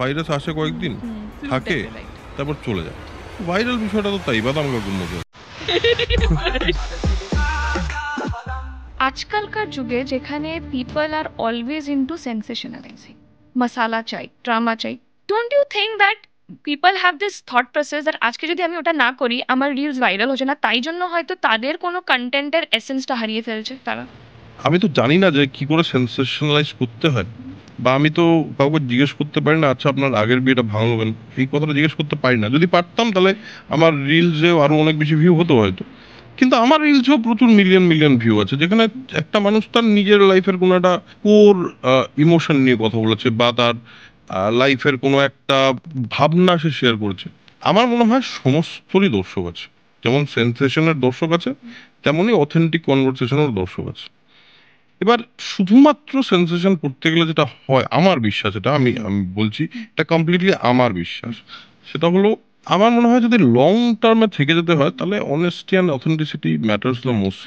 Virus আসে কয়েকদিন, থাকে, ফ্লুটাইপের, রাইট। তারপর চলে যায়। ভাইরাল বিষয়টা তো তাই, বাদাম কাকুর মতো। আজকালকার যুগে যেখানে পিপল আর অলওয়েজ ইনটু সেন্সেশনালাইজিং, মশালা চাই, ড্রামা চাই, don't you think that people have this thought process দ্যাট আজকে যদি আমি ওটা না করি আমার রিলস ভাইরাল হচ্ছে না, তাই জন্য হয়তো তাদের কোনো কন্টেন্টের এসেন্সটা হারিয়ে ফেলছে তারা। আমি তো জানি না যে কি করে সেন্সেশনালাইজ করতে হয়, বা আমি তো কাউকে জিজ্ঞেস করতে পারি না, আচ্ছা আপনার আগের বিয়েটা ভাঙবেন, এই কথাটা জিজ্ঞেস করতে পারি না। যদি পারতাম তাহলে আমার রিলসেও আরো অনেক বেশি ভিউ হতো হয়তো। কিন্তু আমার রিলসেও প্রচুর মিলিয়ন মিলিয়ন ভিউ আছে, যেখানে একটা মানুষ তার নিজের লাইফের কোনো একটা কোর ইমোশন নিয়ে কথা বলেছে, বা তার লাইফের কোনো একটা ভাবনা সে শেয়ার করেছে। আমার মনে হয় সমস্তরই দর্শক আছে, যেমন সেন্সেশনের দর্শক আছে, তেমনই অথেন্টিক কনভারসেশনের দর্শক আছে। এবার শুধুমাত্র সেন্সেশন করতে গেলে যেটা হয়, আমার বিশ্বাস, এটা আমি আমি বলছি, এটা কমপ্লিটলি আমার বিশ্বাস, সেটা হলো, আমার মনে হয় যদি লং টার্মে থেকে যেতে হয় তাহলে honesty and authenticity matters the most.